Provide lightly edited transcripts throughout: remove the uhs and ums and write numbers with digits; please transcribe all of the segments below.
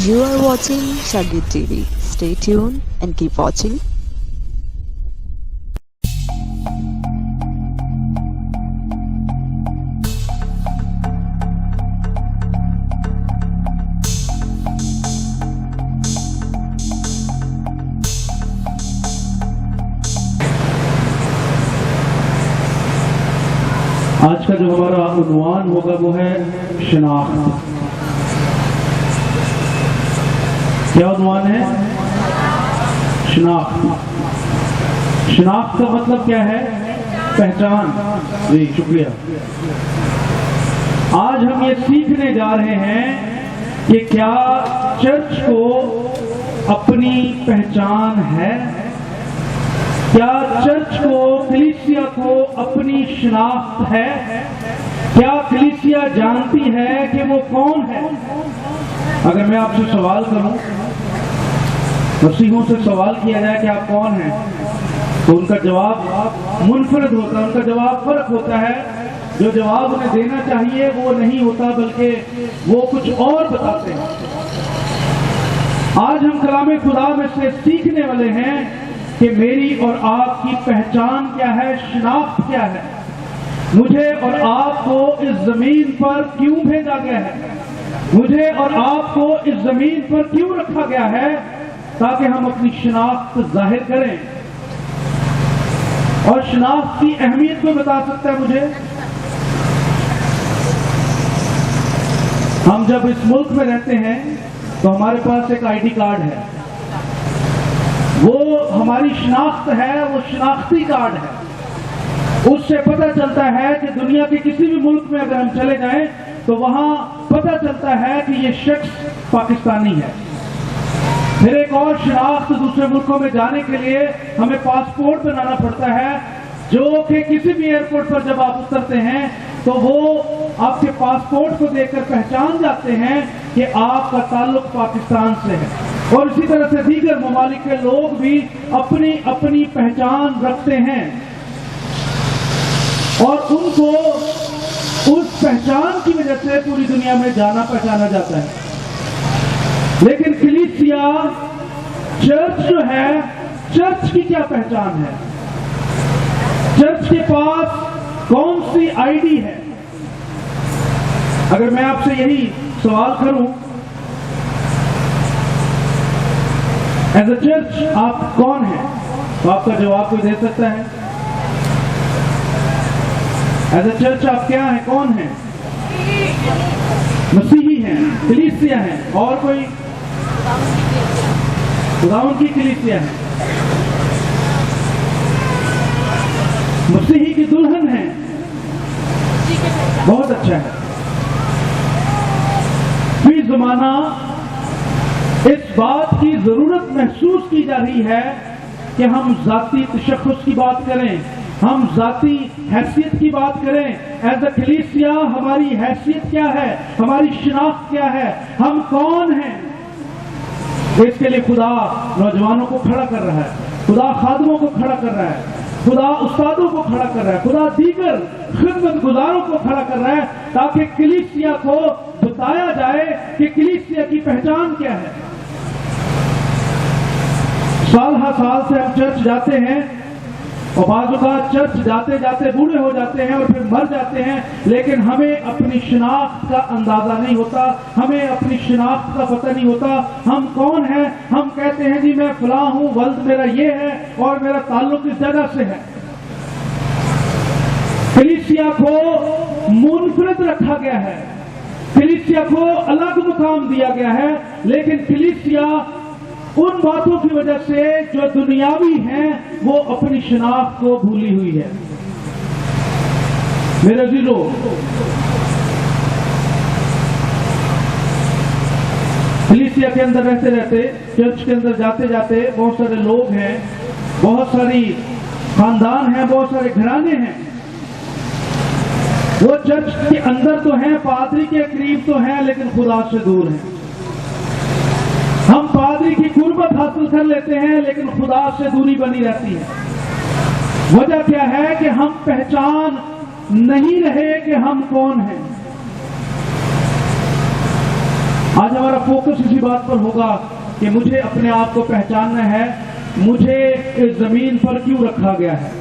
You are watching Shaggy TV. Stay tuned and keep watching. आज का जो हमारा उन्वान होगा वो है शिनाख्त। क्या उन्वान है? शिनाख्त। शिनाख्त का मतलब क्या है? पहचान। जी शुक्रिया। आज हम ये सीखने जा रहे हैं कि क्या चर्च को अपनी पहचान है, क्या चर्च को, कलीसिया को अपनी शिनाख्त है, क्या कलीसिया जानती है कि वो कौन है? अगर मैं आपसे सवाल करूं, मसीहों से सवाल किया जाए कि आप कौन हैं, तो उनका जवाब मुनफरद होता है, उनका जवाब फर्क होता है। जो जवाब उन्हें देना चाहिए वो नहीं होता, बल्कि वो कुछ और बताते हैं। आज हम कलाम खुदा में से सीखने वाले हैं कि मेरी और आपकी पहचान क्या है, शिनाख्त क्या है, मुझे और आपको इस जमीन पर क्यों भेजा गया है, मुझे और आपको इस जमीन पर क्यों रखा गया है, ताकि हम अपनी शिनाख्त जाहिर करें। और शिनाख्त की अहमियत को बता सकता है मुझे? हम जब इस मुल्क में रहते हैं तो हमारे पास एक आईडी कार्ड है, वो हमारी शिनाख्त है, वो शिनाख्ती कार्ड है। उससे पता चलता है कि दुनिया के किसी भी मुल्क में अगर हम चले जाएं तो वहां पता चलता है कि ये शख्स पाकिस्तानी है। फिर एक और शिनाख्त, दूसरे मुल्कों में जाने के लिए हमें पासपोर्ट बनाना पड़ता है, जो कि किसी भी एयरपोर्ट पर जब आप उतरते हैं तो वो आपके पासपोर्ट को देखकर पहचान जाते हैं कि आपका ताल्लुक पाकिस्तान से है। और इसी तरह से दीगर ममालिक के लोग भी अपनी अपनी पहचान रखते हैं और उनको उस पहचान की वजह से पूरी दुनिया में जाना पहचाना जाता है। लेकिन कलीसिया, चर्च जो है, चर्च की क्या पहचान है? चर्च के पास कौन सी आईडी है? अगर मैं आपसे यही सवाल करूं, एज अ चर्च आप कौन हैं, तो आपका जवाब कोई दे सकता है? एज अ चर्च आप क्या हैं, कौन हैं? मसीही हैं, कलीसिया हैं। और कोई? खुदावंद की कलीसिया है, मसीही की दुल्हन है। बहुत अच्छा है। फिर जमाना इस बात की जरूरत महसूस की जा रही है कि हम जाती तशख्खुस की बात करें, हम जाती हैसियत की बात करें। एज अ कलीसिया हमारी हैसियत क्या है, हमारी शिनाख्त क्या है, हम कौन हैं? इसके लिए खुदा नौजवानों को खड़ा कर रहा है, खुदा खादमों को खड़ा कर रहा है, खुदा उस्तादों को खड़ा कर रहा है, खुदा दीगर खिदमत गुजारों को खड़ा कर रहा है, ताकि कलीसिया को बताया जाए कि कलीसिया की पहचान क्या है। साल हर साल से हम चर्च जाते हैं और बाजू का चर्च जाते जाते बूढ़े हो जाते हैं और फिर मर जाते हैं, लेकिन हमें अपनी शिनाख्त का अंदाजा नहीं होता, हमें अपनी शिनाख्त का पता नहीं होता। हम कौन हैं? हम कहते हैं जी मैं फलां हूं, वल्द मेरा ये है और मेरा ताल्लुक इस जगह से है। कलीसिया को मुनफरद रखा गया है, कलीसिया को अलग मुकाम दिया गया है, लेकिन कलीसिया उन बातों की वजह से जो दुनियावी हैं वो अपनी शिनाख्त को भूली हुई है। मेरे अजीजों, कलीसिया के अंदर रहते रहते, चर्च के अंदर जाते जाते बहुत सारे लोग हैं, बहुत सारी खानदान हैं, बहुत सारे घराने हैं। वो चर्च के अंदर तो हैं, पादरी के करीब तो हैं, लेकिन खुदा से दूर हैं। हम पादरी की कुर्बत हासिल कर लेते हैं, लेकिन खुदा से दूरी बनी रहती है। वजह क्या है कि हम पहचान नहीं रहे कि हम कौन हैं। आज हमारा फोकस इसी बात पर होगा कि मुझे अपने आप को पहचानना है, मुझे इस जमीन पर क्यों रखा गया है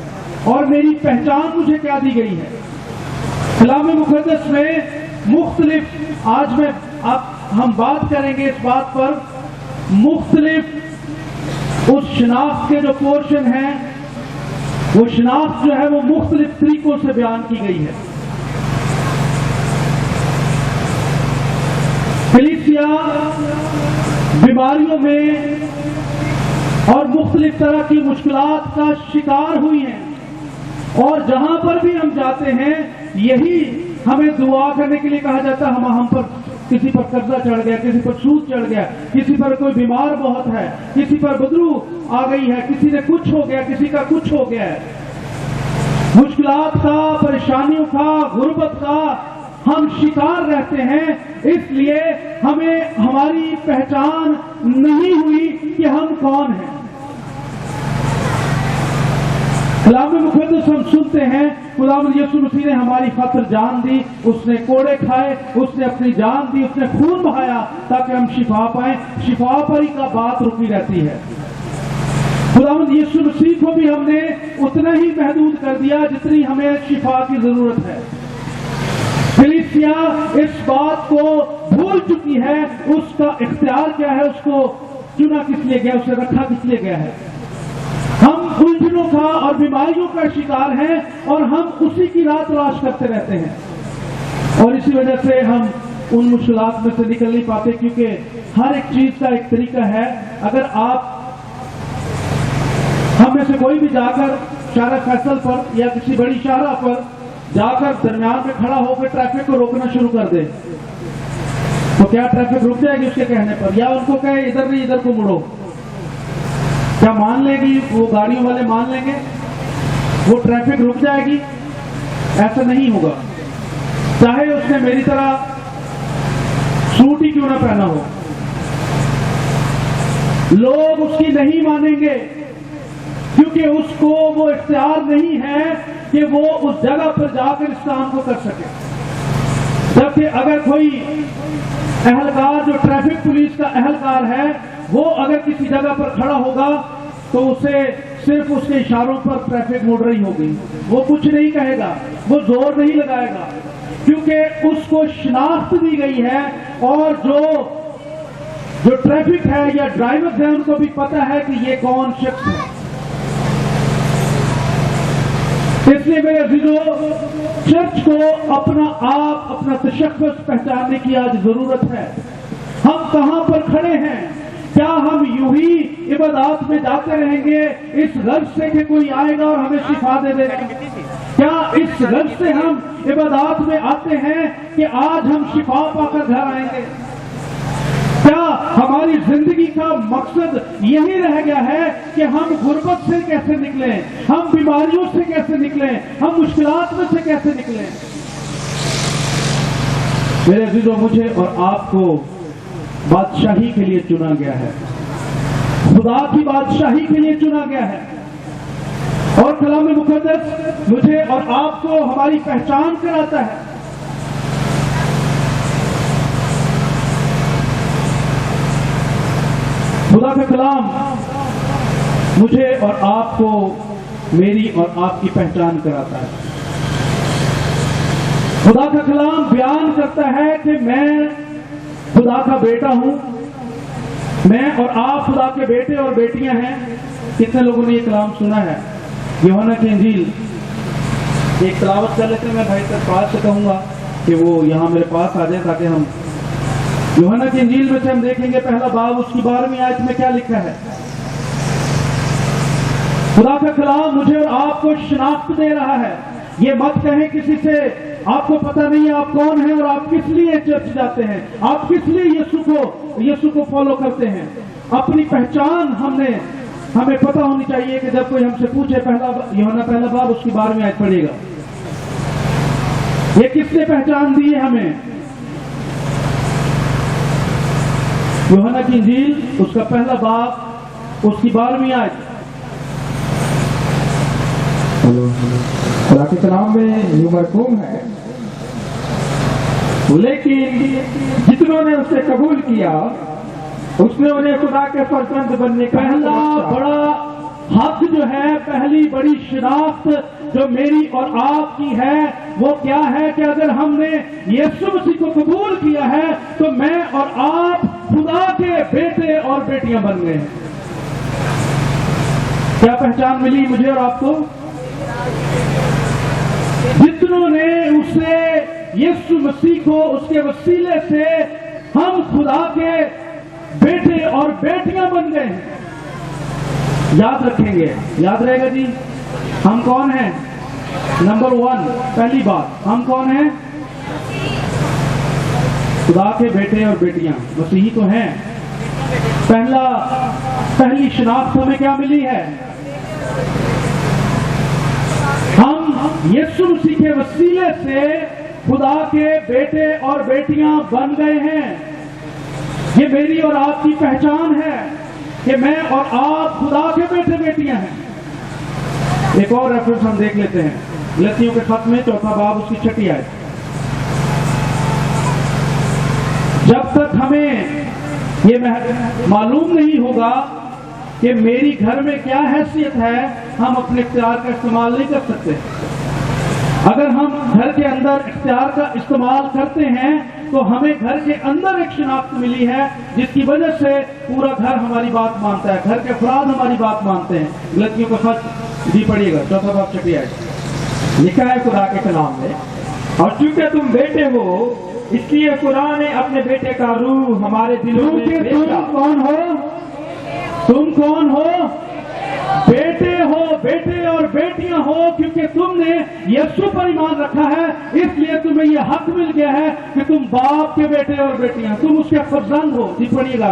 और मेरी पहचान मुझे क्या दी गई है। कलाम मुक़द्दस में मुख्तलिफ, आज हम बात करेंगे इस बात पर, मुख्तलिफ उस शनाख्त के जो पोर्शन है, वो शनाख्त जो है वो मुख्तलिफ तरीकों से बयान की गई है। कलीसिया बीमारियों में और मुख्तलिफ तरह की मुश्किलात का शिकार हुई है, और जहां पर भी हम जाते हैं यही हमें दुआ करने के लिए कहा जाता है। हम पर किसी पर कर्जा चढ़ गया, किसी पर सूद चढ़ गया, किसी पर कोई बीमार बहुत है, किसी पर बदरू आ गई है, किसी ने कुछ हो गया, किसी का कुछ हो गया है। मुश्किलात का, परेशानियों का, गुर्बत का हम शिकार रहते हैं, इसलिए हमें हमारी पहचान नहीं हुई कि हम कौन हैं। कलाम मुक़द्दस हम सुनते हैं, खुदावंद यीशु मसीह ने हमारी खातिर जान दी, उसने कोड़े खाए, उसने अपनी जान दी, उसने खून बहाया ताकि हम शिफा पाएं। शिफा पर ही का बात रुकी रहती है। खुदावंद यीशु मसीह को भी हमने उतना ही महदूद कर दिया जितनी हमें शिफा की जरूरत है। कलीसिया इस बात को भूल चुकी है, उसका इख्तियार क्या है, उसको चुना किस लिए गया, उसे रखा किस लिए गया है। हम उलझनों का और बीमारियों का शिकार हैं और हम उसी की राह तलाश करते रहते हैं, और इसी वजह से हम उन मुश्किलात में से निकल नहीं पाते, क्योंकि हर एक चीज का एक तरीका है। अगर आप हम में से कोई भी जाकर शाहरा फैसल पर या किसी बड़ी शाहरा पर जाकर दरमियान में खड़ा होकर ट्रैफिक को रोकना शुरू कर दे, तो क्या ट्रैफिक रुक जाएगी उसके कहने पर? या उनको कहे इधर नहीं इधर को मुड़ो, क्या मान लेगी वो? गाड़ियों वाले मान लेंगे वो ट्रैफिक रुक जाएगी? ऐसा नहीं होगा, चाहे उसने मेरी तरह सूट ही क्यों ना पहना हो। लोग उसकी नहीं मानेंगे, क्योंकि उसको वो इख्तियार नहीं है कि वो उस जगह पर जाकर इस काम को कर सके। जबकि अगर कोई अहलकार, जो ट्रैफिक पुलिस का अहलकार है, वो अगर किसी जगह पर खड़ा होगा तो उसे सिर्फ उसके इशारों पर ट्रैफिक मुड़ रही होगी, वो कुछ नहीं कहेगा, वो जोर नहीं लगाएगा, क्योंकि उसको शनाख्त दी गई है। और जो ट्रैफिक है या ड्राइवर है, उनको भी पता है कि ये कौन शख्स है। इसलिए मेरे अज़ीज़ों, चर्च को अपना आप, अपना तशख़्ख़ुस पहचानने की आज जरूरत है। हम कहां पर खड़े हैं? क्या हम यूं ही इबादत में जाते रहेंगे इस गर्ज से कि कोई आएगा और हमें शिफा दे देगा? क्या इस गर्ज से हम इबादत में आते हैं कि आज हम शिफा पाकर घर आएंगे? क्या हमारी जिंदगी का मकसद यही रह गया है कि हम गुर्बत से कैसे निकलें, हम बीमारियों से कैसे निकलें, हम मुश्किलात में से कैसे निकलें? मेरे अज़ीज़ों, मुझे और आपको बादशाही के लिए चुना गया है, खुदा की बादशाही के लिए चुना गया है। और कलाम मुक़द्दस मुझे और आपको हमारी पहचान कराता है। खुदा का कलाम मुझे और आपको, मेरी और आपकी पहचान कराता है। खुदा का कलाम बयान करता है कि मैं खुदा का बेटा हूं, मैं और आप खुदा के बेटे और बेटियां हैं। कितने लोगों ने ये कलाम सुना है? यूहन्ना की इंजील एक तिलावत कर लेते हैं। मैं भाई पास से कहूंगा कि वो यहां मेरे पास आ जाए ताकि हम यूहन्ना की इंजील में से हम देखेंगे पहला बाब, उसकी 12वीं आयत में क्या लिखा है। खुदा का कलाम मुझे और आपको शनाख्त दे रहा है। ये मत कहें किसी से, आपको पता नहीं है आप कौन हैं और आप किस लिए चर्च जाते हैं, आप किस लिए यीशु को फॉलो करते हैं। अपनी पहचान हमें पता होनी चाहिए कि जब कोई हमसे पूछे, यूहन्ना पहला बाब उसकी 12वीं आयत पढ़ेगा, ये किसने पहचान दी है हमें? यूहन्ना की इंजील उसका पहला बाब उसकी 12वीं आयत। खुदा के कलाम में यूं मरकूम है, लेकिन जितनों ने उसे कबूल किया उसने उन्हें खुदा के फर्जंद बनने का पहला बड़ा हक जो है, पहली बड़ी शिनाख्त जो मेरी और आपकी है वो क्या है कि अगर हमने यीशु मसीह को कबूल किया है तो मैं और आप खुदा के बेटे और बेटियां बन गए। क्या पहचान मिली मुझे और आपको? जितनों ने उसे यीशु मसीह को उसके वसीले से हम खुदा के बेटे और बेटियां बन गए हैं। याद रखेंगे, याद रहेगा जी। हम कौन हैं? नंबर 1, पहली बात, हम कौन हैं? खुदा के बेटे और बेटियां, मसीही तो हैं। पहली शिनाख्त हमें क्या मिली है? हम यीशु मसीह के वसीले से खुदा के बेटे और बेटियां बन गए हैं। ये मेरी और आपकी पहचान है कि मैं और आप खुदा के बेटे बेटियां हैं। एक और रेफरेंस हम देख लेते हैं, गलतियों के खत में 4 बाब उसकी 6 आयत। जब तक हमें ये मालूम नहीं होगा कि मेरी घर में क्या हैसियत है, हम अपने इख्तियार का इस्तेमाल नहीं कर सकते। अगर हम घर के अंदर इख्तियार का इस्तेमाल करते हैं तो हमें घर के अंदर एक शिनाख्त मिली है जिसकी वजह से पूरा घर हमारी बात मानता है, घर के अफराद हमारी बात मानते हैं। गलतियों का खत जी पढ़िएगा 4 बाब 6 आयत। लिखा है खुदा के कलाम में, और चूंकि तुम बेटे हो इसलिए खुदा ने अपने बेटे का रूह हमारे दिलों में भेजा। तुम कौन हो? तुम कौन हो? बेटे हो, बेटे और बेटियां हो, क्योंकि तुमने यीशु पर ईमान रखा है इसलिए तुम्हें यह हक मिल गया है कि तुम बाप के बेटे और बेटियां, तुम उसके फर्जंद हो। जी पढ़िएगा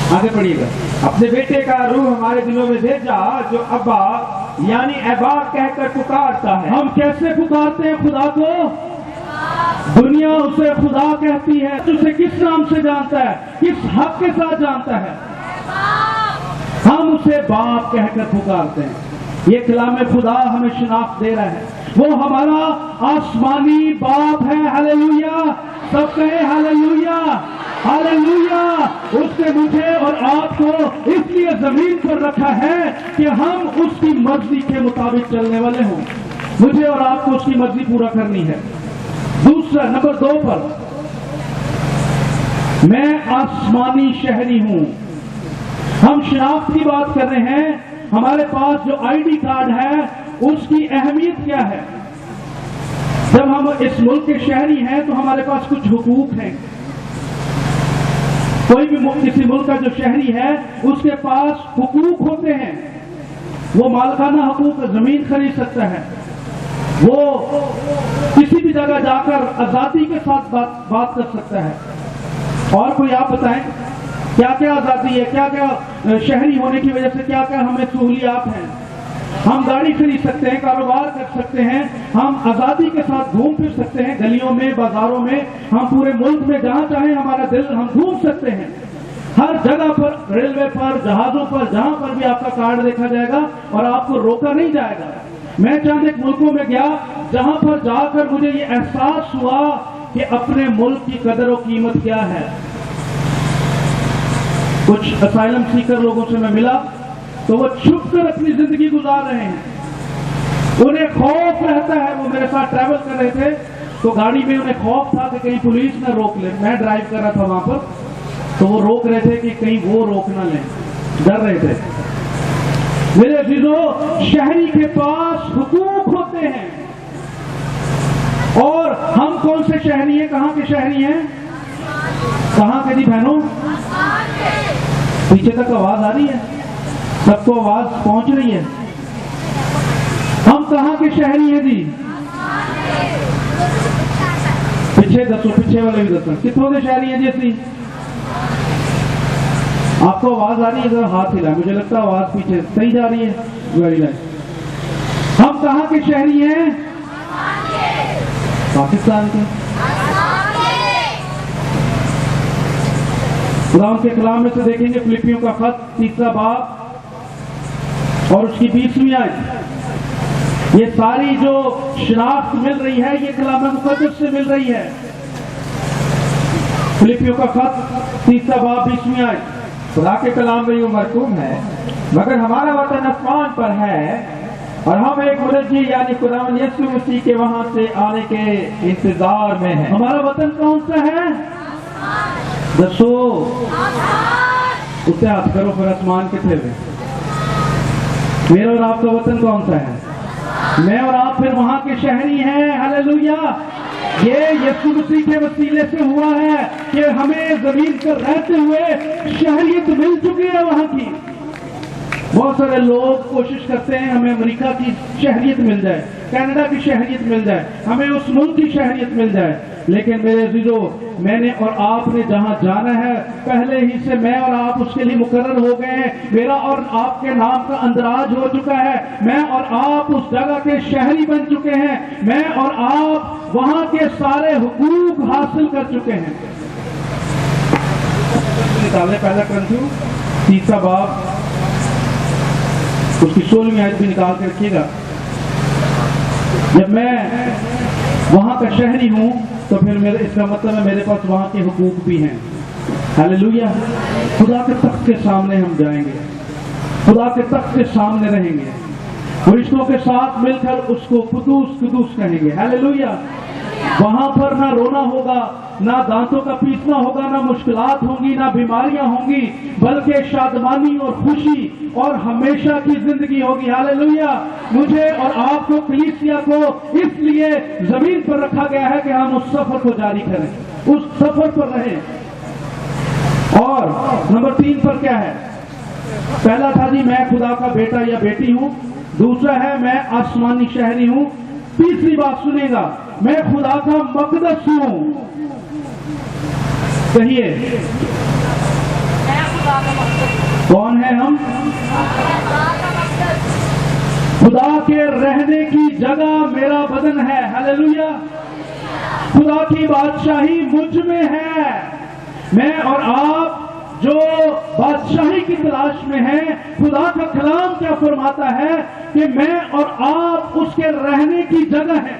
आगे पढ़िएगा। अपने बेटे का रूह हमारे दिलों में भेजा जो अब्बा यानी अब्बा कहकर पुकारता है। हम कैसे पुकारते हैं खुदा को? दुनिया उसे खुदा कहती है। उसे किस नाम से जानता है? किस हक के साथ जानता है? हम उसे बाप कहकर पुकारते हैं। ये कलाम खुदा हमें शिनाख्त दे रहा है, वो हमारा आसमानी बाप है। हालेलुया, सब कहे हालेलुया, हालेलुया। उसने मुझे और आपको इसलिए जमीन पर रखा है कि हम उसकी मर्जी के मुताबिक चलने वाले हों। मुझे और आपको उसकी मर्जी पूरा करनी है। दूसरा, नंबर 2 पर, मैं आसमानी शहरी हूं। हम शिनाख्त की बात कर रहे हैं। हमारे पास जो आईडी कार्ड है उसकी अहमियत क्या है? जब हम इस मुल्क के शहरी हैं तो हमारे पास कुछ हुकूक हैं। कोई भी किसी मुल्क का जो शहरी है उसके पास हुकूक होते हैं। वो मालकाना हुकूक, जमीन खरीद सकता है, वो किसी भी जगह जाकर आजादी के साथ बात कर सकता है। और कोई आप बताएं क्या क्या आजादी है, क्या क्या शहरी होने की वजह से क्या क्या हमें सहूलियात हैं? हम गाड़ी खरीद सकते हैं, कारोबार कर सकते हैं, हम आजादी के साथ घूम फिर सकते हैं गलियों में, बाजारों में, हम पूरे मुल्क में जहां चाहे हमारा दिल हम घूम सकते हैं। हर जगह पर, रेलवे पर, जहाजों पर, जहां पर भी आपका कार्ड देखा जाएगा और आपको रोका नहीं जाएगा। मैं चंद एक मुल्कों में गया जहां पर जाकर मुझे ये एहसास हुआ कि अपने मुल्क की कदर और कीमत क्या है। कुछ असाइलम सीकर लोगों से मैं मिला तो वो छुप कर अपनी जिंदगी गुजार रहे हैं। उन्हें खौफ रहता है। वो मेरे साथ ट्रैवल कर रहे थे तो गाड़ी में उन्हें खौफ था कि कहीं पुलिस न रोक ले। मैं ड्राइव कर रहा था वहां पर, तो वो रोक रहे थे कि कहीं वो रोक ना लें, डर रहे थे। मेरे अजीजों, शहरी के पास हुकूक होते हैं। और हम कौन से शहरी हैं? कहां के शहरी हैं? कहां के जी बहनों? पीछे तक आवाज आ रही है? सबको आवाज पहुंच रही है? हम कहां के शहरी हैं जी? पीछे दसो, पीछे वाले भी दसो, कितनों के शहरी हैं जी? असली आपको आवाज आ रही है? जरा हाथ हिला, मुझे लगता है आवाज पीछे सही जा रही है। Very nice. हम कहां के शहरी हैं? पाकिस्तान के। खुदा के कलाम में से देखेंगे फिलिपियों का खत 3 बाब और उसकी 20वीं आयत। ये सारी जो शनाख्त मिल रही है ये कलाम मुकद्दस से मिल रही है। फिलिपियों का खत 3 बाब 20 आयत, खुदा के कलाम में यूं मरकूम है, मगर हमारा वतन आसमान पर है और हम एक मुरज्जी यानी खुदावंद यीशु मसीह के वहां से आने के इंतजार में हैं। हमारा वतन कौन सा है? दसो, उससे हाथ करो फिर आसमान कितने में? मेरा और आपका वतन कौन सा है? मैं और आप फिर वहां के शहरी हैं। हालेलुया। ये यीशु मसीह के वसीले से हुआ है कि हमें जमीन पर रहते हुए शहरियत मिल चुकी है वहां की। बहुत सारे लोग कोशिश करते हैं हमें अमेरिका की शहरियत मिल जाए, कनाडा की शहरियत मिल जाए, हमें उस मुल्क की शहरियत मिल जाए। लेकिन मेरे अजीजों, मैंने और आपने जहां जाना है पहले ही से मैं और आप उसके लिए मुकर्रर हो गए हैं। मेरा और आपके नाम का अंदराज हो चुका है। मैं और आप उस जगह के शहरी बन चुके हैं। मैं और आप वहां के सारे हुकूक हासिल कर चुके हैं। निकालने पहला ग्रंथियों 3 बाब उसकी 16वीं आयत भी निकाल के रखिएगा। जब मैं वहां का शहरी हूं तो फिर मेरे इसका मतलब है मेरे पास वहां के हुकूक भी हैं। हालेलुया। खुदा के तख्त के सामने हम जाएंगे, खुदा के तख्त के सामने रहेंगे, फरिश्तों के साथ मिलकर उसको कुदूस कुदूस कहेंगे। हालेलुया। वहां पर ना रोना होगा, ना दांतों का पीसना होगा, ना मुश्किलात होंगी, ना बीमारियां होंगी, बल्कि शादमानी और खुशी और हमेशा की जिंदगी होगी। हालेलुया। मुझे और आपको, कलीसिया को इसलिए जमीन पर रखा गया है कि हम उस सफर को जारी करें, उस सफर पर रहें। और नंबर 3 पर क्या है? पहला था जी मैं खुदा का बेटा या बेटी हूं। दूसरा है मैं आसमानी शहरी हूं। तीसरी बात सुनेगा, मैं खुदा का मकदस हूं। कहिए कौन है हम? खुदा के रहने की जगह मेरा बदन है। हालेलुया। खुदा की बादशाही मुझ में है। मैं और आप जो बादशाही की तलाश में है, खुदा का कलाम क्या फरमाता है कि मैं और आप उसके रहने की जगह है।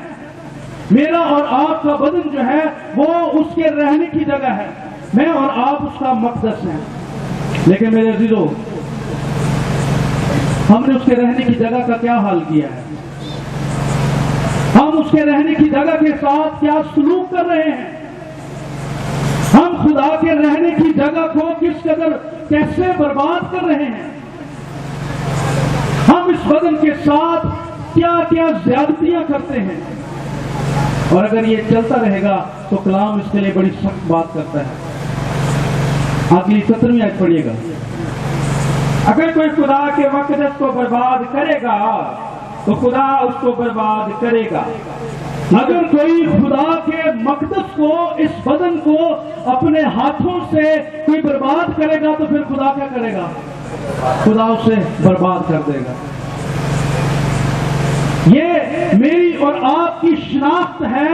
मेरा और आपका बदन जो है वो उसके रहने की जगह है। मैं और आप उसका मकदस है। लेकिन मेरे अजीजों, हमने उसके रहने की जगह का क्या हाल किया है? हम उसके रहने की जगह के साथ क्या सलूक कर रहे हैं? हम खुदा के रहने की जगह को किस कदर कैसे बर्बाद कर रहे हैं? हम इस बदन के साथ क्या क्या ज्यादतियां करते हैं? और अगर ये चलता रहेगा तो कलाम इसके लिए बड़ी सख्त बात करता है। अगली 17वीं आयत पढ़िएगा। अगर कोई खुदा के मकदस को बर्बाद करेगा तो खुदा उसको बर्बाद करेगा। अगर कोई खुदा के मकदस को, इस बदन को अपने हाथों से कोई बर्बाद करेगा तो फिर खुदा क्या करेगा? खुदा उसे बर्बाद कर देगा। ये मेरी और आपकी शनाख्त है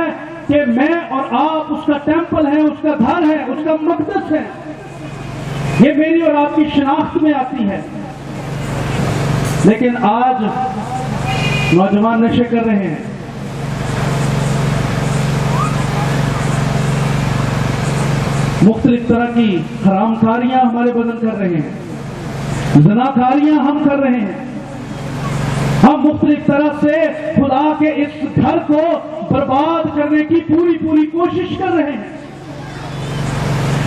कि मैं और आप उसका टेंपल है, उसका घर है, उसका मकदस है। ये मेरी और आपकी शनाख्त में आती है। लेकिन आज नौजवान नशे कर रहे हैं, मुख्तलिफ तरह की हरामकारियां हमारे बदन कर रहे हैं, ज़नाकारियां हम कर रहे हैं। हम मुख्तलिफ तरह से खुदा के इस घर को बर्बाद करने की पूरी पूरी कोशिश कर रहे हैं।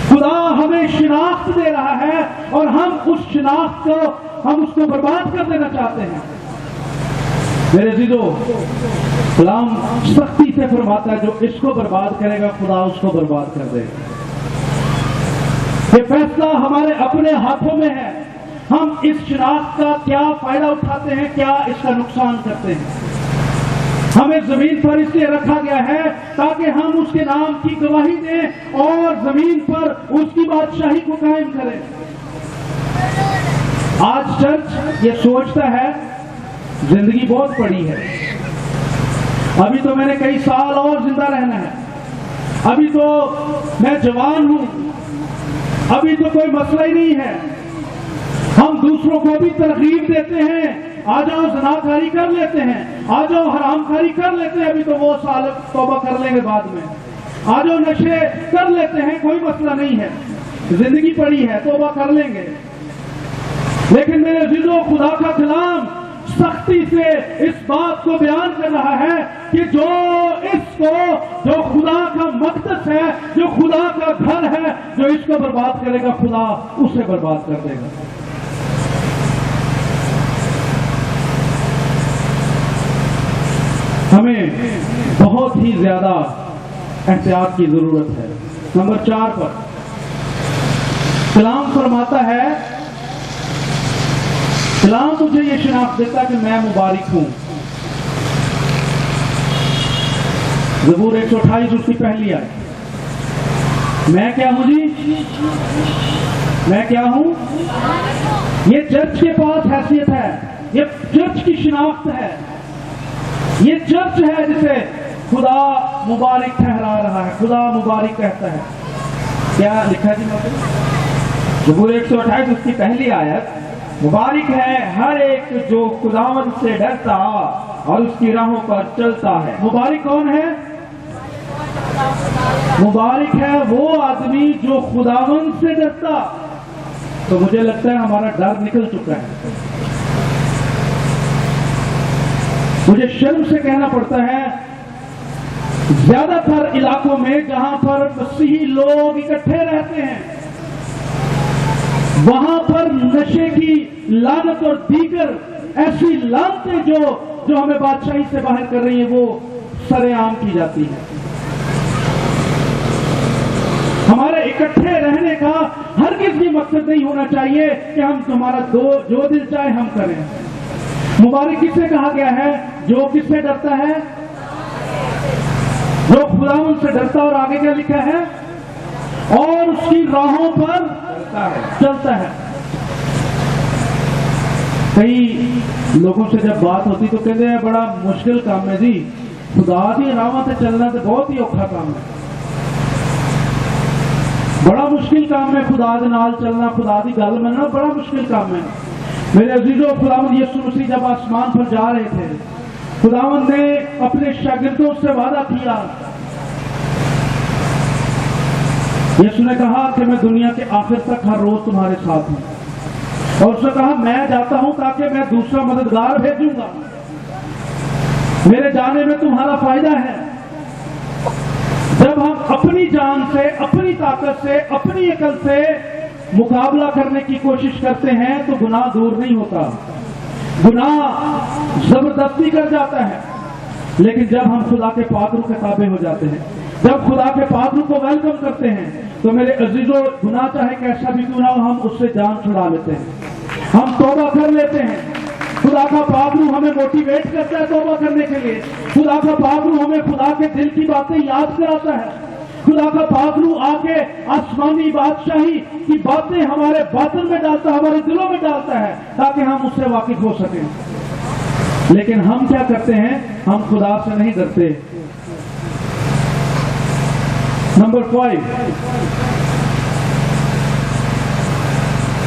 खुदा हमें शिनाख्त दे रहा है और हम उस शिनाख्त को, हम उसको बर्बाद कर देना चाहते हैं। मेरे अजीजों, कलाम सख्ती से फरमाता है जो इसको बर्बाद करेगा खुदा उसको बर्बाद कर देगा। ये फैसला हमारे अपने हाथों में है। हम इस शिनाख्त का क्या फायदा उठाते हैं, क्या इसका नुकसान करते हैं। हमें जमीन पर इसलिए रखा गया है ताकि हम उसके नाम की गवाही दें और जमीन पर उसकी बादशाही को कायम करें। आज चर्च ये सोचता है जिंदगी बहुत बड़ी है, अभी तो मैंने कई साल और जिंदा रहना है, अभी तो मैं जवान हूं, अभी तो कोई मसला ही नहीं है। हम दूसरों को भी तरगीब देते हैं, आ जाओ ज़नाकारी कर लेते हैं, आ जाओ हरामखारी कर लेते हैं, अभी तो वो साल तौबा कर लेंगे बाद में। आ जाओ नशे कर लेते हैं, कोई मसला नहीं है, जिंदगी पड़ी है, तौबा कर लेंगे। लेकिन मेरे अज़ीज़ों, खुदा का कलाम सख्ती से इस बात को बयान कर रहा है कि जो खुदा का मक़सद है, जो खुदा का घर है, जो इसको बर्बाद करेगा, खुदा उसे बर्बाद कर देगा। हमें बहुत ही ज्यादा एहतियात की जरूरत है। नंबर 4 पर कलाम फरमाता है, कलाम मुझे ये शिनाख्त देता कि मैं मुबारक हूं। ज़बूर 128 उसकी पहली आयत। मैं क्या हूं जी? मैं क्या हूं? ये चर्च के पास हैसियत है, ये चर्च की शिनाख्त है, ये चर्च है जिसे खुदा मुबारक ठहरा रहा है, खुदा मुबारक कहता है। क्या लिखा जी? ज़बूर 128 उसकी पहली आयत, मुबारक है हर एक जो खुदावन से डरता और उसकी राहों पर चलता है। मुबारक कौन है? मुबारक है वो आदमी जो खुदावन से डरता। तो मुझे लगता है हमारा डर निकल चुका है। मुझे शर्म से कहना पड़ता है, ज्यादातर इलाकों में जहां पर मसीही लोग इकट्ठे रहते हैं, वहां पर नशे की लानत और दीगर ऐसी लानतें जो हमें बादशाही से बाहर कर रही है, वो सरेआम की जाती है। हमारे इकट्ठे रहने का हरगिज़ ये मकसद नहीं होना चाहिए कि हम हमारा जो दिल चाहे हम करें। मुबारक किससे कहा गया है? जो किससे डरता है? जो खुदावन से डरता। और आगे क्या लिखा है? और उसकी राहों पर चलता है। कई लोगों से जब बात होती तो कहते हैं बड़ा मुश्किल काम है जी, खुदा दी राहों से चलना तो बहुत ही औखा काम है, बड़ा मुश्किल काम है। खुदा दे नाल चलना, खुदा दी गल मनना बड़ा मुश्किल काम है। मेरे अजीजों, खुदावंद यीशु मसीह जब आसमान पर जा रहे थे, खुदावंद ने अपने शागिर्दों से वादा किया। यीशु ने कहा कि मैं दुनिया के आखिर तक हर रोज तुम्हारे साथ हूं। और उसने कहा मैं जाता हूं ताकि मैं दूसरा मददगार भेजूंगा, मेरे जाने में तुम्हारा फायदा है। जब हम अपनी जान से, अपनी ताकत से, अपनी अकल से मुकाबला करने की कोशिश करते हैं तो गुनाह दूर नहीं होता, गुनाह जबरदस्ती कर जाता है। लेकिन जब हम खुदा के पाकरू के ताबे हो जाते हैं, जब खुदा के पाकरू को वेलकम करते हैं, तो मेरे अजीजों, गुनाह चाहे कैसा भी गुनाह हो, हम उससे जान छुड़ा लेते हैं, हम तौबा कर लेते हैं। खुदा का पाकरू हमें मोटिवेट करता है तौबा करने के लिए। खुदा का पाकरू हमें खुदा के दिल की बातें याद कराता है। खुदा का पाकरू आके आसमानी बादशाही की बातें हमारे बातिन में डालता है, हमारे दिलों में डालता है, ताकि हम उससे वाकिफ हो सकें। लेकिन हम क्या करते हैं? हम खुदा से नहीं डरते। नंबर 5,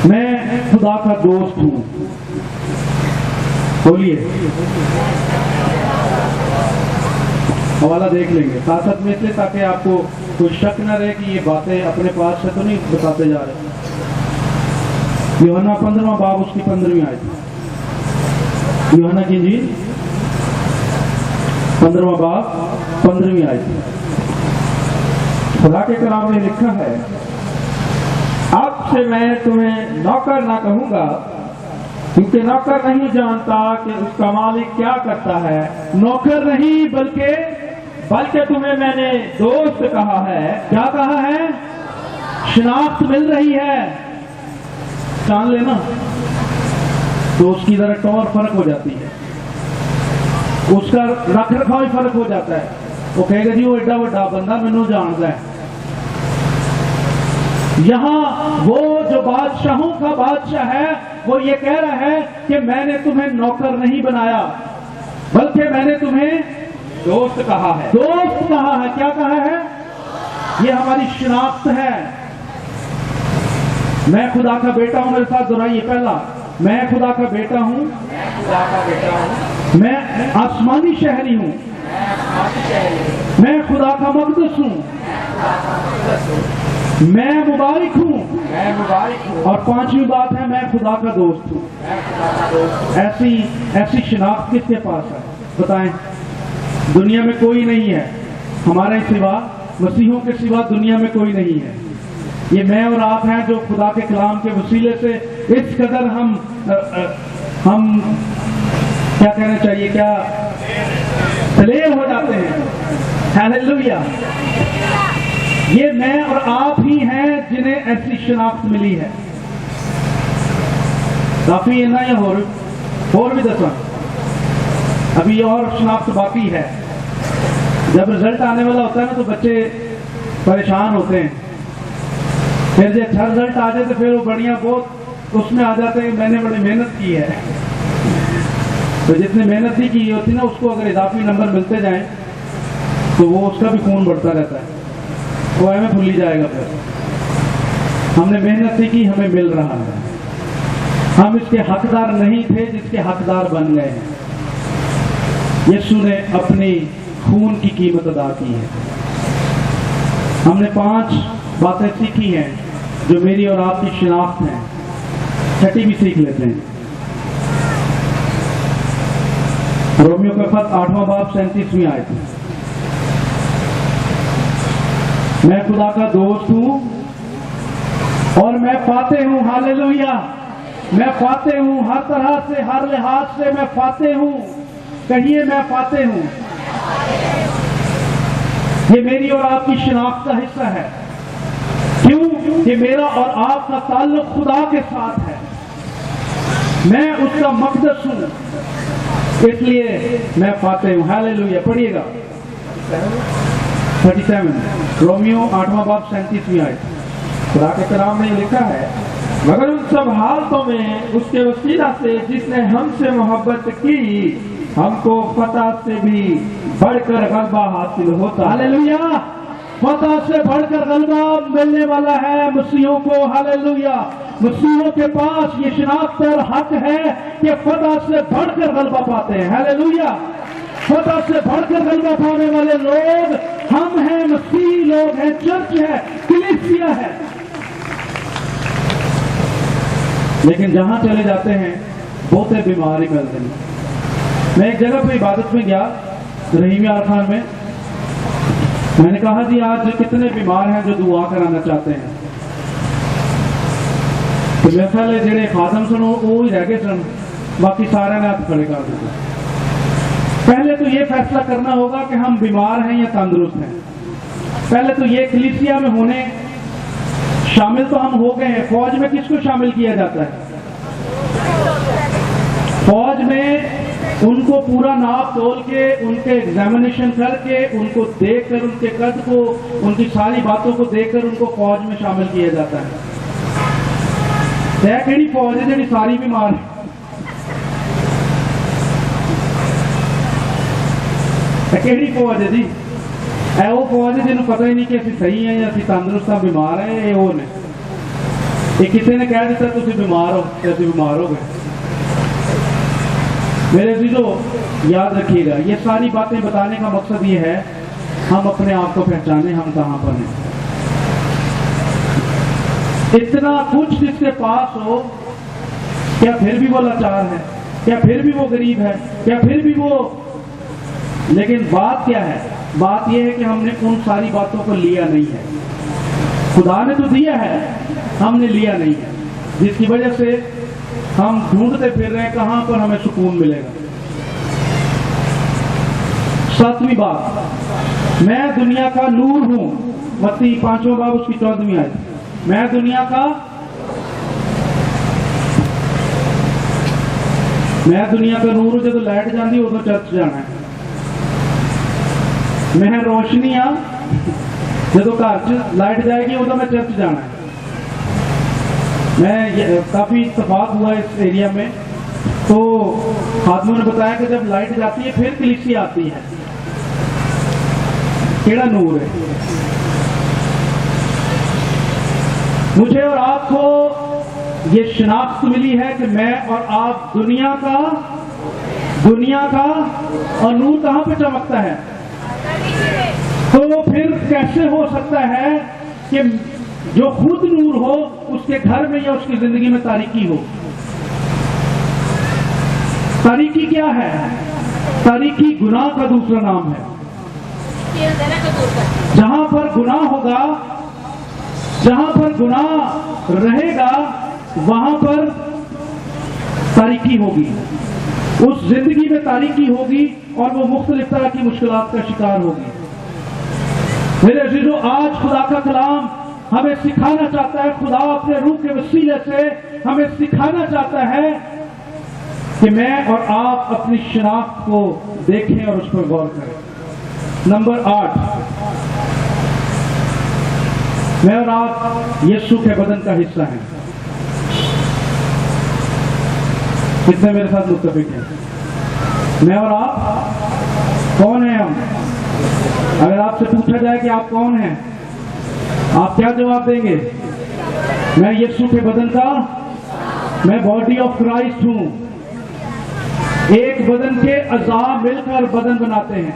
मैं खुदा का दोस्त हूं। बोलिए, हवाला देख लेंगे साथ साथ में, इसलिए ताकि आपको कोई शक न रहे कि ये बातें अपने पास से तो नहीं बताते जा रहे। यूहन्ना 15वां बाब उसकी 15वीं आयत। यूहन्ना की इंजील 15वां बाब 15वीं आयत। खुदा के कलाम में लिखा है, अब से मैं तुम्हें नौकर ना कहूंगा, क्योंकि नौकर नहीं जानता कि उसका मालिक क्या करता है। नौकर नहीं बल्कि तुम्हें मैंने दोस्त कहा है। क्या कहा है? शिनाख्त मिल रही है, जान लेना, तो उसकी जरा टौर फर्क हो जाती है, उसका रख रखाव फर्क हो जाता है। वो कहेगा जी वो एडा बड़ा बंदा मैनू जानता है। यहां वो जो बादशाहों का बादशाह है, वो ये कह रहा है कि मैंने तुम्हें नौकर नहीं बनाया, बल्कि मैंने तुम्हें दोस्त कहा है। दोस्त कहा है। क्या कहा है? ये हमारी शिनाख्त है। मैं खुदा का बेटा हूं। मेरे साथ दोहराइए पहला, मैं खुदा का बेटा हूं, मैं खुदा का बेटा हूं। मैं आसमानी शहरी हूं, मैं खुदा का मकदस हूं, मैं मुबारक हूं, और पांचवी बात है मैं खुदा का दोस्त हूं। ऐसी शिनाख्त किसके पास है बताएं? दुनिया में कोई नहीं है हमारे सिवा, मसीहों के सिवा दुनिया में कोई नहीं है। ये मैं और आप हैं जो खुदा के कलाम के वसीले से इस कदर हम क्या कहना चाहिए, क्या दलेर हो जाते हैं। हालेलुया। ये मैं और आप ही हैं जिन्हें ऐसी शिनाख्त मिली है। काफी है ना, या और भी दसा अभी और शिनाख्त बाकी है। जब रिजल्ट आने वाला होता है ना तो बच्चे परेशान होते हैं, फिर जब अच्छा रिजल्ट आ जाए तो फिर वो बढ़िया बहुत उसमें आ जाते हैं मैंने बड़ी मेहनत की है। तो जितनी मेहनत ही की होती ना उसको अगर इजाफी नंबर मिलते जाएं तो वो उसका भी खून बढ़ता रहता है, वो हमें भूल ही जाएगा। फिर हमने मेहनत ही की, हमें मिल रहा है। हम इसके हकदार नहीं थे जिसके हकदार बन गए हैं। यीशु ने अपनी खून की कीमत अदा की है। हमने 5 बातें सीखी हैं जो मेरी और आपकी शिनाख्त है। छठी भी सीख लेते हैं। रोमियो का खत 8वां बाब 37वीं आयत। मैं खुदा का दोस्त हूं और मैं फाते हूं। हालेलुया। मैं फाते हूं, हर तरह से, हर लिहाज से मैं फाते हूं। कहिए मैं फाते हूं। ये मेरी और आपकी शिनाख्त का हिस्सा है। क्यों? कि मेरा और आपका ताल्लुक खुदा के साथ है। मैं उसका मकदस हूं, इसलिए मैं फाते हूं। हालेलुया। पढ़िएगा 37 रोमियो 8वां बाब 37वीं आयत। खुदा के कलाम में लिखा है, मगर उन सब हालतों में उसके वसीला से जिसने हमसे मोहब्बत की हमको फतह से भी बढ़कर गलबा हासिल होता। हालेलुया। फतह से बढ़कर गलबा मिलने वाला है मसीहों को। हालेलुया। मसीहों के पास ये शिनाख्त और हक है कि फतह से बढ़कर गलबा पाते हैं। हालेलुया। फतह से बढ़कर गलबा पाने वाले लोग हम हैं, मसीह लोग हैं, चर्च है, कलीसिया है। लेकिन जहां चले जाते हैं बहुते बीमारी मिलते हैं। मैं एक जगह पे इबादत में गया, रहीमिया खान में। मैंने कहा जी आज कितने बीमार हैं जो दुआ कराना चाहते हैं। तो मेरे ख्याल जेडे खादम सन वो ही रह गए सन, बाकी सारे ने हाथ खड़े कर दिए। पहले तो ये फैसला करना होगा कि हम बीमार हैं या तंदुरुस्त हैं। पहले तो ये कलीसिया में होने शामिल तो हम हो गए हैं। फौज में किसको शामिल किया जाता है? फौज में उनको पूरा नाप तोल के, उनके एग्जामिनेशन करके, उनको देखकर, उनके कद को, उनकी सारी बातों को देखकर उनको फौज में शामिल किया जाता है। केड़ी फौज है जी सारी बीमार है? केड़ी फौज है जी? वो फौज है जिन्होंने पता ही नहीं कि असं सही है या असं तंदुरुस्त हाँ, बीमार है। ये वो ने किसी ने कह दिता तुम बीमार हो तो असं बीमार हो गए। मेरे अजीजों याद रखिएगा, ये सारी बातें बताने का मकसद ये है हम अपने आप को पहचाने हम कहां पर हैं। इतना कुछ जिसके पास हो, क्या फिर भी वो लाचार है? क्या फिर भी वो गरीब है? क्या फिर भी वो? लेकिन बात क्या है? बात यह है कि हमने उन सारी बातों को लिया नहीं है। खुदा ने तो दिया है, हमने लिया नहीं है, जिसकी वजह से हम ढूंढते फिर रहे हैं कहां पर हमें सुकून मिलेगा। 7वीं बात, मैं दुनिया का नूर हूं। मत्ती 5वां बाब उसकी 14वीं आयत। मैं दुनिया का नूर हूं। जो लाइट जाती उदो चर्च जाना है। मैं रोशनी हाँ, जो घर च लाइट जाएगी उदो मैं चर्च जाना है। मैं काफी इत्तेफाक हुआ इस एरिया में, तो खादमों ने बताया कि जब लाइट जाती है फिर कलीसिया आती है। केड़ा नूर है? मुझे और आपको ये शिनाख्त मिली है कि मैं और आप दुनिया का दुनिया का, और नूर कहां पे चमकता है? तो फिर कैसे हो सकता है कि जो खुद नूर हो उसके घर में या उसकी जिंदगी में तारीकी हो? तारीकी क्या है? तारीकी गुनाह का दूसरा नाम है। जहां पर गुनाह होगा, जहां पर गुनाह रहेगा, वहां पर तारीकी होगी, उस जिंदगी में तारीकी होगी और वो मुख्तलिफ तरह की मुश्किलात का शिकार होगी। मेरे अजीजों, आज खुदा का कलाम हमें सिखाना चाहता है, खुदा अपने रूह के वसीले से हमें सिखाना चाहता है कि मैं और आप अपनी शनाख्त को देखें और उस पर गौर करें। नंबर 8, मैं और आप यीशु के बदन का हिस्सा हैं। कितने मेरे साथ मुत्तफिक हैं? मैं और आप कौन हैं? हम, अगर आपसे पूछा जाए कि आप कौन हैं, आप क्या जवाब देंगे? मैं यीशु के बदन का, मैं बॉडी ऑफ क्राइस्ट हूं। एक बदन के अज़ा मिलकर बदन बनाते हैं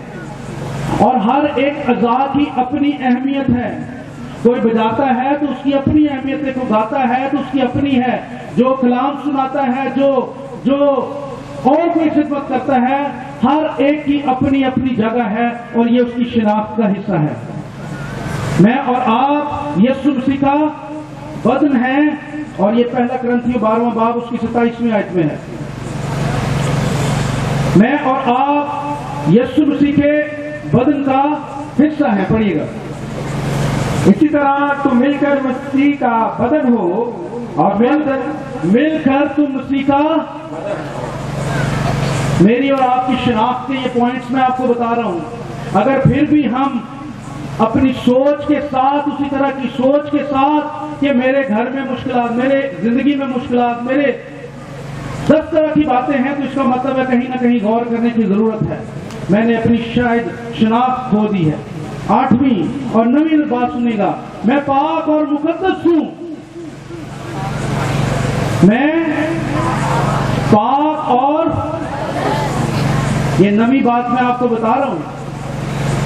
और हर एक अज़ा की अपनी अहमियत है। कोई बजाता है तो उसकी अपनी अहमियत है, कोई गाता है तो उसकी अपनी है, जो कलाम सुनाता है, जो और कोई खिदमत करता है, हर एक की अपनी अपनी जगह है और ये उसकी शिनाख्त का हिस्सा है। मैं और आप यीशु मसीह का बदन है और ये पहला कुरिन्थियों 12वां बाब उसकी 27वीं आयत में है। मैं और आप यीशु मसीह के बदन का हिस्सा है। पढ़िएगा, इसी तरह तुम मिलकर मसीह का बदन हो और मिलकर तुम मसीह का। मेरी और आपकी शिनाख्त के ये पॉइंट्स मैं आपको बता रहा हूं। अगर फिर भी हम अपनी सोच के साथ, उसी तरह की सोच के साथ कि मेरे घर में मुश्किलात, मेरे जिंदगी में मुश्किलात, मेरे 10 तरह की बातें हैं, तो इसका मतलब है कहीं ना कहीं गौर करने की जरूरत है। मैंने अपनी शायद शिनाख्त खो दी है। 8वीं और 9वीं बात सुनेगा, मैं पाक और मुकद्दस हूं। मैं पाक और, ये 9वीं बात मैं आपको बता रहा हूं।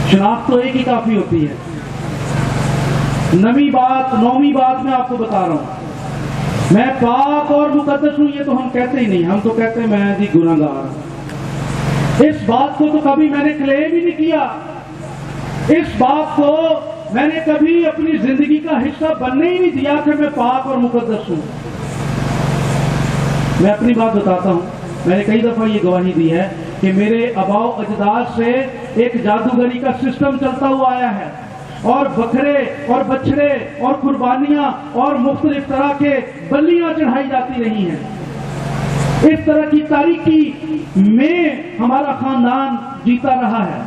शिनाख्त तो एक ही काफी होती है। 9वीं बात मैं आपको बता रहा हूं। मैं पाक और मुकद्दस हूं, ये तो हम कहते ही नहीं। हम तो कहते हैं मैं जी गुनाहगार। इस बात को तो कभी मैंने क्लेम ही नहीं किया। इस बात को मैंने कभी अपनी जिंदगी का हिस्सा बनने ही नहीं दिया कि मैं पाक और मुकद्दस हूं। मैं अपनी बात बताता हूं। मैंने कई दफा ये गवाही दी है कि मेरे आबाओ अजदाद से एक जादूगरी का सिस्टम चलता हुआ आया है और बकरे और बछड़े और कुर्बानियां और मुख्तलिफ तरह के बलियां चढ़ाई जाती रही हैं। इस तरह की तारीकी में हमारा खानदान जीता रहा है।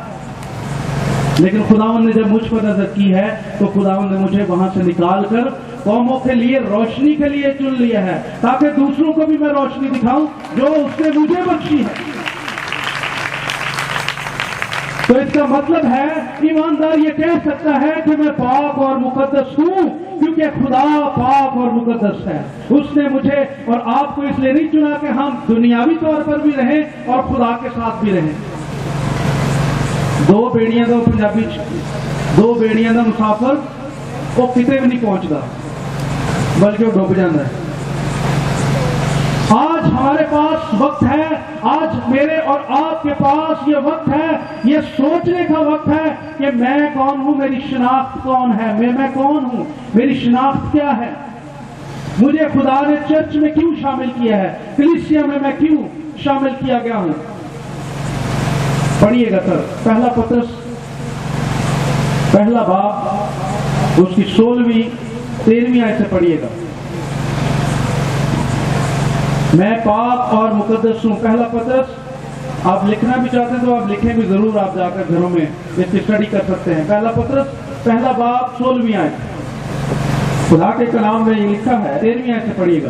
लेकिन खुदावंद ने जब मुझ पर नजर की है तो खुदावंद ने मुझे वहां से निकाल कर कौमों के लिए, रोशनी के लिए चुन लिया है, ताकि दूसरों को भी मैं रोशनी दिखाऊं जो उसने मुझे बख्शी है। तो इसका मतलब है ईमानदार ये कह सकता है कि मैं पाक और मुकद्दस हूं, क्योंकि खुदा पाक और मुकद्दस है। उसने मुझे और आपको इसलिए नहीं चुना कि हम दुनियावी तौर पर भी रहें और खुदा के साथ भी रहें। दो बेड़ियां का पंजाबी, दो बेड़ियां का मुसाफिर वो किते भी नहीं पहुंचता, बल्कि वो डूब जाता है। आज हमारे पास वक्त है, आज मेरे और आपके पास ये वक्त है, ये सोचने का वक्त है कि मैं कौन हूं, मेरी शिनाख्त कौन है, मैं कौन हूं, मेरी शिनाख्त क्या है, मुझे खुदा ने चर्च में क्यों शामिल किया है, कलीसिया में मैं क्यों शामिल किया गया हूं। पढ़िएगा सर, पहला पत्रस पहला बाब उसकी 16वीं 13वीं आयत से पढ़िएगा। मैं पाक और मुकद्दस हूं। पहला पत्रस आप लिखना भी चाहते हैं तो आप लिखें भी जरूर, आप जाकर घरों में इसकी स्टडी कर सकते हैं। पहला पत्रस पहला बाब 16वीं आयत, खुदा के कलाम में ये लिखा है। 13वीं आयत से पढ़िएगा।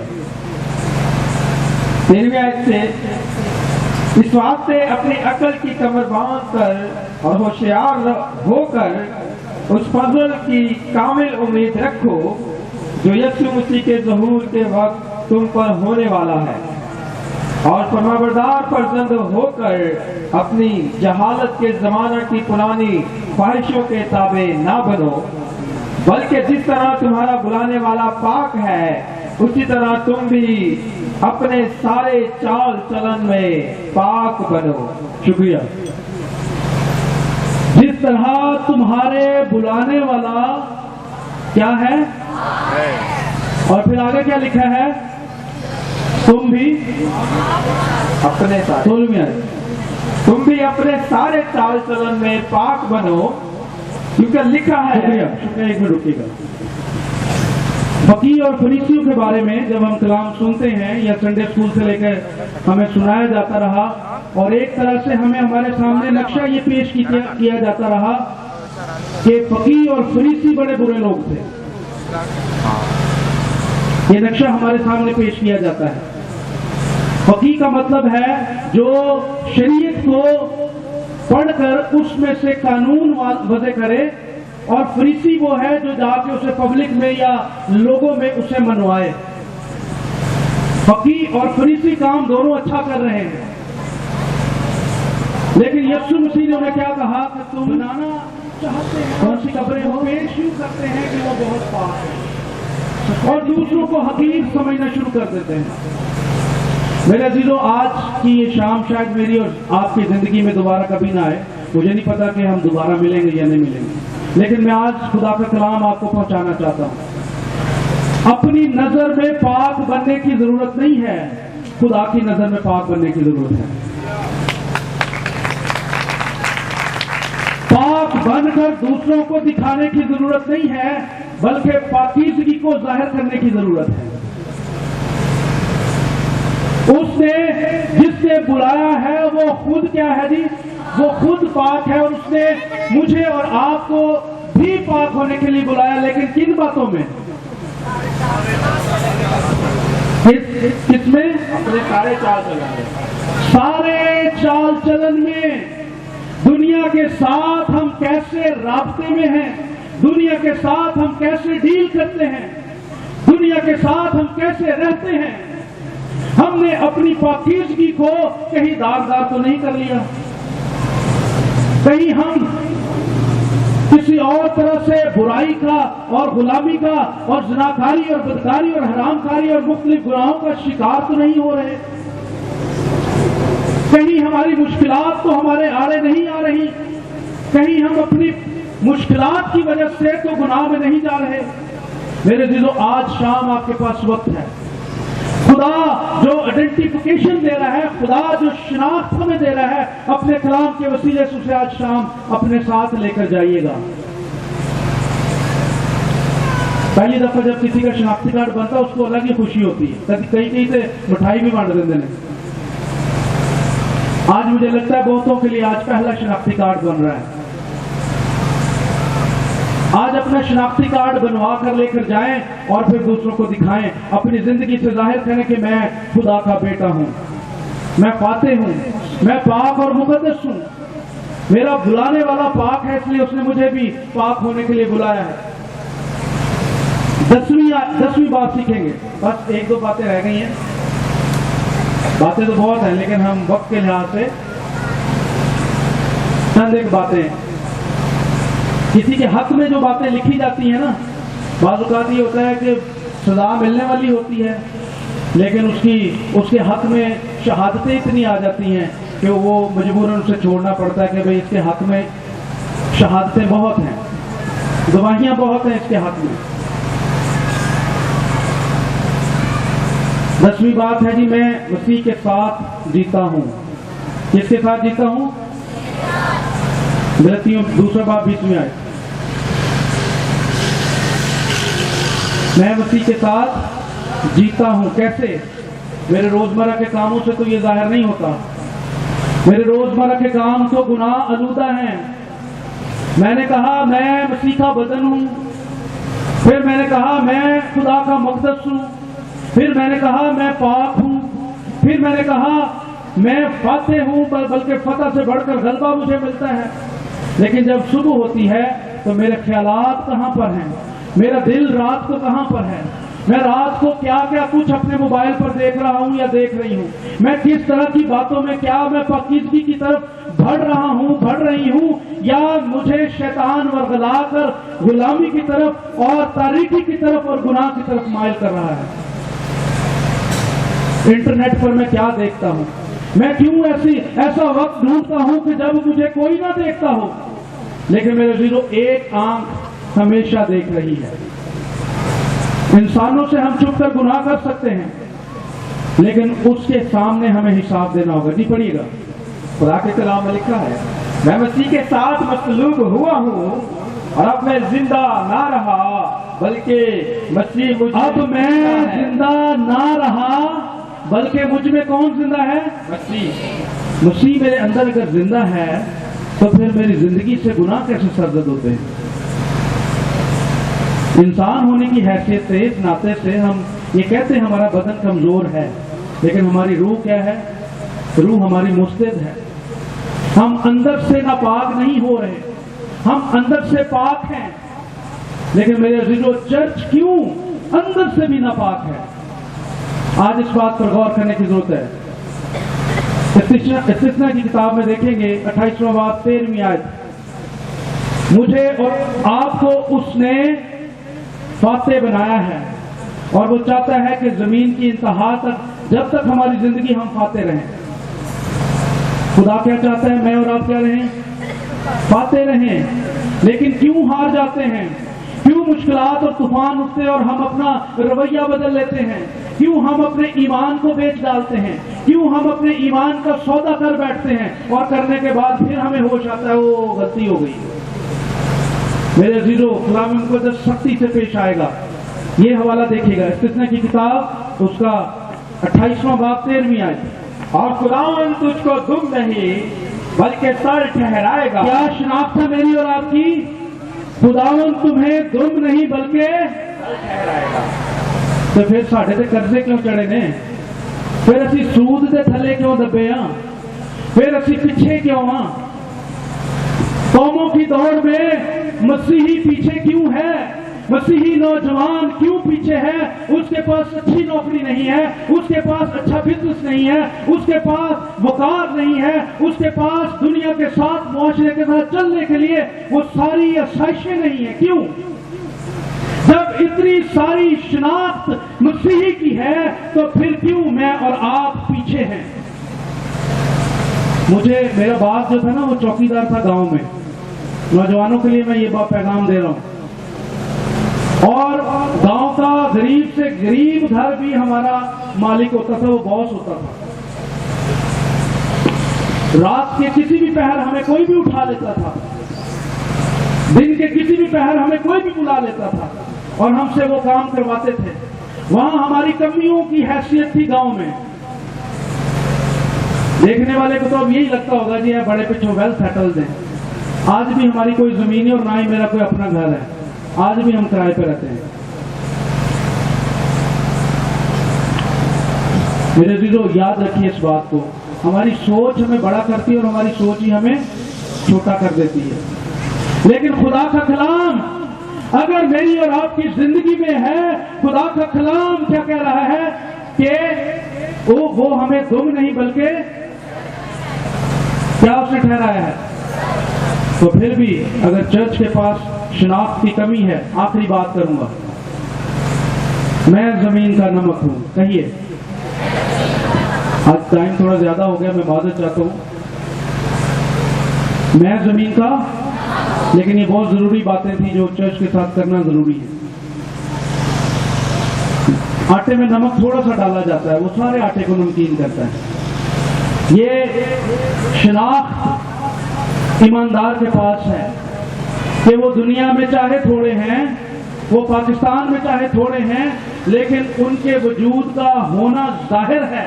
13वीं आयत से, इस वास्ते अपनी अकल की कमर बांध कर और होशियार होकर उस फजल की कामिल उम्मीद रखो जो यीशु मसीह के ज़हूर के वक्त तुम पर होने वाला है। और फरमाबरदार पसंद होकर अपनी जहालत के जमाना की पुरानी ख्वाहिशों के ताबे ना बनो, बल्कि जिस तरह तुम्हारा बुलाने वाला पाक है उसी तरह तुम भी अपने सारे चाल चलन में पाक बनो। शुक्रिया। जिस तरह तुम्हारे बुलाने वाला क्या है, और फिर आगे क्या लिखा है, तुम भी अपने सारे तुम भी अपने सारे चाल चलन में पाक बनो, क्योंकि लिखा है। शुक्रिया। एक मिनट रुकिएगा। फकीह और फरीसियों के बारे में जब हम कलाम सुनते हैं या संडे स्कूल से लेकर हमें सुनाया जाता रहा, और एक तरह से हमें हमारे सामने नक्शा ये पेश किया जाता रहा कि फकीह और फरीसी बड़े बुरे लोग थे। ये नक्शा हमारे सामने पेश किया जाता है। फकीह का मतलब है जो शरीयत को पढ़कर उसमें से कानून वज़े करे, और फरीसी वो है जो जाके उसे पब्लिक में या लोगों में उसे मनवाए। फकीह और फरीसी काम दोनों अच्छा कर रहे हैं, लेकिन यीशु मसीह ने उन्हें क्या कहा कि तुम बनाना चाहते हैं, कौन सी कब्रें हो, पेश शुरू करते हैं कि वो बहुत पाक है, और दूसरों को हकीर समझना शुरू कर देते हैं। मेरे अजीजों, आज की ये शाम शायद मेरी और आपकी जिंदगी में दोबारा कभी ना आए। मुझे नहीं पता कि हम दोबारा मिलेंगे या नहीं मिलेंगे, लेकिन मैं आज खुदा का कलाम आपको पहुंचाना चाहता हूं। अपनी नजर में पाक बनने की जरूरत नहीं है, खुदा की नजर में पाक बनने की जरूरत है। पाक बनकर दूसरों को दिखाने की जरूरत नहीं है, बल्कि पाकीज़गी को जाहिर करने की जरूरत है। उसने जिसने बुलाया है वो खुद क्या है जी, वो खुद पाक है, और उसने मुझे और आपको भी पाक होने के लिए बुलाया। लेकिन किन बातों में, किसमें? अपने सारे चाल चलन में। सारे चाल चलन में। दुनिया के साथ हम कैसे राब्ते में हैं, दुनिया के साथ हम कैसे डील करते हैं, दुनिया के साथ हम कैसे रहते हैं। हमने अपनी पाकीज़गी को कहीं दागदार तो नहीं कर लिया, कहीं हम किसी और तरह से बुराई का और गुलामी का और ज़िनाकारी और बदकारी और हरामकारी और मुख्तलिफ गुनाहों का शिकार तो नहीं हो रहे। कहीं हमारी मुश्किलात तो हमारे आड़े नहीं आ रही, कहीं हम अपनी मुश्किलात की वजह से तो गुनाह में नहीं जा रहे। मेरे दिलों, आज शाम आपके पास वक्त है। खुदा जो आइडेंटिफिकेशन दे रहा है, खुदा जो शिनाख्त हमें दे रहा है अपने कलाम के वसीले से, उसे आज शाम अपने साथ लेकर जाइएगा। पहली दफा जब किसी का शिनाख्ती कार्ड बनता है उसको अलग ही खुशी होती है, कहीं कहीं से मिठाई भी बांट देते हैं। आज मुझे लगता है बहुतों के लिए आज पहला शिनाख्ती कार्ड बन रहा है। आज अपना शिनाख्ती कार्ड बनवा कर लेकर जाएं और फिर दूसरों को दिखाएं, अपनी जिंदगी से जाहिर करें कि मैं खुदा का बेटा हूं, मैं फातेह हूं, मैं पाक और मुकद्दस हूं। मेरा बुलाने वाला पाक है, इसलिए उसने मुझे भी पाक होने के लिए बुलाया है। 10वीं बात सीखेंगे, बस 1-2 बातें रह गई हैं। बातें तो बहुत हैं, लेकिन हम वक्त के लिहाज से चंद एक बातें, किसी के हक में जो बातें लिखी जाती हैं ना, बाज़ औक़ात ये होता है कि सजा मिलने वाली होती है, लेकिन उसके हक में शहादतें इतनी आ जाती हैं कि वो मजबूरन उसे छोड़ना पड़ता है कि भाई इसके हक में शहादतें बहुत हैं, गवाहियां बहुत हैं इसके हक में। 10वीं बात है जी, मैं मसीह के साथ जीता हूं। किसके साथ जीता हूं? गलतियों 2 बाब 20 आए। मैं मसीह के साथ जीता हूं। कैसे? मेरे रोजमर्रा के कामों से तो ये जाहिर नहीं होता। मेरे रोजमर्रा के काम तो गुनाह आलूदा हैं। मैंने कहा मैं मसीह का बदन हूं, फिर मैंने कहा मैं खुदा का मक़दस हूं, फिर मैंने कहा मैं पाक हूं, फिर मैंने कहा मैं फातेह हूं, बल्कि फतह से बढ़कर गलबा मुझे मिलता है। लेकिन जब सुबह होती है तो मेरे ख्यालात कहां पर हैं, मेरा दिल रात को कहां पर है, मैं रात को क्या क्या कुछ अपने मोबाइल पर देख रहा हूं या देख रही हूं, मैं किस तरह की बातों में क्या मैं पाकीज़गी की तरफ बढ़ रही हूं, या मुझे शैतान वर्गलाकर गुलामी की तरफ और तारीकी की तरफ और गुनाह की तरफ माइल कर रहा है। इंटरनेट पर मैं क्या देखता हूं, मैं क्यों ऐसा वक्त ढूंढता हूं कि जब मुझे कोई ना देखता हो, लेकिन मेरे जीरो एक आंख हमेशा देख रही है। इंसानों से हम छुप कर गुनाह कर सकते हैं, लेकिन उसके सामने हमें हिसाब देना होगा। जी पढ़िएगा। खुदा के कलाम में लिखा है, मैं मसीह के साथ मसलूब हुआ हूँ और अब मैं जिंदा ना रहा बल्कि मसीह मुझ में अब मैं जिंदा ना रहा बल्कि मुझ में कौन जिंदा है? मसीह। मसीह मेरे अंदर अगर जिंदा है तो फिर मेरी जिंदगी से गुनाह कैसे सरजद होते हैं? इंसान होने की हैसियत से, इस नाते से हम ये कहते हैं हमारा बदन कमजोर है, लेकिन हमारी रूह क्या है? रूह हमारी मुस्तैद है। हम अंदर से नापाक नहीं हो रहे, हम अंदर से पाक हैं, लेकिन मेरे अजीजों चर्च क्यों अंदर से भी नापाक है? आज इस बात पर गौर करने की जरूरत है। इस्तिस्ना की किताब में देखेंगे 28वां बाब 13वीं आयत, मुझे और आपको उसने फाते बनाया है और वो चाहता है कि जमीन की इंतहा तक, जब तक हमारी जिंदगी हम फाते रहें। खुदा क्या चाहता है? मैं और आप क्या रहें? फाते रहें। लेकिन क्यों हार जाते हैं? क्यों मुश्किलात और तूफान उठते और हम अपना रवैया बदल लेते हैं? क्यों हम अपने ईमान को बेच डालते हैं? क्यों हम अपने ईमान का सौदा कर बैठते हैं और करने के बाद फिर हमें होश आता है वो गलती हो गई? मेरे जीरो कलाम मुक़द्दस सख्ती से पेश आएगा। ये हवाला देखिएगा, इस्तिस्ना की किताब उसका 28वां बाब 13वीं आयत, और खुदावंद तुझको दुम नहीं बल्कि सर ठहराएगा। क्या शनाख्त है मेरी और आपकी? खुदावंद तुम्हें दुम नहीं बल्कि सर ठहराएगा। तो फिर साढ़े ते कर्जे क्यों चढ़े ने? फिर असी सूद के थले क्यों दबे हाँ? फिर असी पिछे क्यों हाँ? कौमों की दौड़ में मसीही पीछे क्यों है? मसीही नौजवान क्यों पीछे है? उसके पास अच्छी नौकरी नहीं है, उसके पास अच्छा बिजनेस नहीं है, उसके पास वकार नहीं है, उसके पास दुनिया के साथ मुआशरे के साथ चलने के लिए वो सारी आसाइशें नहीं है। क्यों? जब इतनी सारी शनाख्त मसीही की है तो फिर क्यों मैं और आप पीछे हैं? मुझे मेरा बाप जो था ना वो चौकीदार था गांव में। नौजवानों के लिए मैं ये बात पैगाम दे रहा हूं। और गांव का गरीब से गरीब घर भी हमारा मालिक होता था, वो बॉस होता था। रात के किसी भी पहर हमें कोई भी उठा लेता था, दिन के किसी भी पहर हमें कोई भी बुला लेता था और हमसे वो काम करवाते थे। वहां हमारी कमियों की हैसियत थी गांव में। देखने वाले को तो अब यही लगता होगा जी यार बड़े पिछो वेल सेटल्ड हैं। आज भी हमारी कोई जमीन है और ना ही मेरा कोई अपना घर है, आज भी हम किराए पे रहते हैं। मेरे दिलो याद रखिए इस बात को, हमारी सोच हमें बड़ा करती है और हमारी सोच ही हमें छोटा कर देती है। लेकिन खुदा का कलाम अगर मेरी और आपकी जिंदगी में है, खुदा का कलाम क्या कह रहा है कि वो हमें दुम नहीं बल्कि क्या उसने ठहराया है। तो फिर भी अगर चर्च के पास शनाख्त की कमी है, आखिरी बात करूंगा, मैं जमीन का नमक हूं। कहिए, आज टाइम थोड़ा ज्यादा हो गया, मैं माजरत चाहता हूं। मैं जमीन का, लेकिन ये बहुत जरूरी बातें थी जो चर्च के साथ करना जरूरी है। आटे में नमक थोड़ा सा डाला जाता है, वो सारे आटे को नमकीन करता है। ये शनाख्त ईमानदार के पास है कि वो दुनिया में चाहे थोड़े हैं, वो पाकिस्तान में चाहे थोड़े हैं, लेकिन उनके वजूद का होना जाहिर है,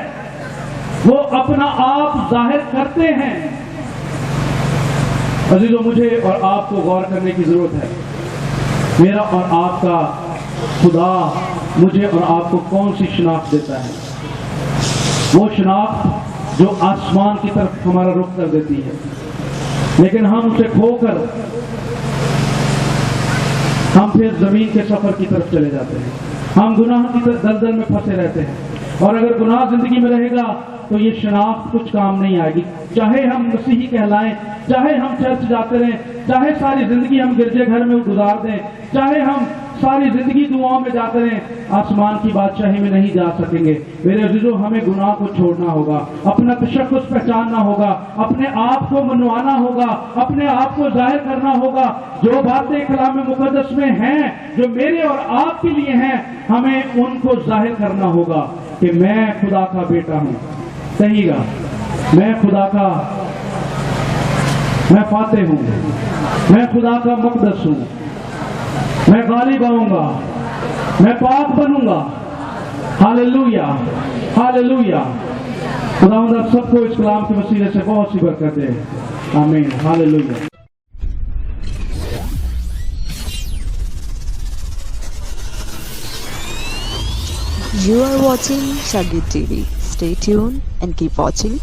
वो अपना आप जाहिर करते हैं। अजीजों, मुझे और आपको गौर करने की जरूरत है, मेरा और आपका खुदा मुझे और आपको कौन सी शनाख्त देता है? वो शनाख्त जो आसमान की तरफ हमारा रुख कर देती है, लेकिन हम उसे खोकर हम फिर जमीन के सफर की तरफ चले जाते हैं। हम गुनाह की दलदल में फंसे रहते हैं, और अगर गुनाह जिंदगी में रहेगा तो ये शनाख्त कुछ काम नहीं आएगी। चाहे हम मसीही कहलाएं, चाहे हम चर्च जाते रहें, चाहे सारी जिंदगी हम गिरजेघर में गुजार दें, चाहे हम सारी जिंदगी दुआओं में जाते रहें, आसमान की बादशाही में नहीं जा सकेंगे। मेरे अजीजों, हमें गुनाह को छोड़ना होगा, अपना तशख्खुस पहचानना होगा, अपने आप को मनवाना होगा, अपने आप को जाहिर करना होगा। जो बातें कलाम मुकद्दस में हैं, जो मेरे और आपके लिए हैं, हमें उनको जाहिर करना होगा कि मैं खुदा का बेटा हूं। कहिएगा, मैं खुदा का, मैं फातेह हूं, मैं खुदा का मुकद्दस हूं, मैं गालिब आऊंगा, मैं पाक बनूंगा। Hallelujah, hallelujah. खुदावंद आप सबको इस कलाम के वसीले से बहुत सी बरकत दे। आमीन, hallelujah. You are watching Shagid TV. Stay tuned and keep watching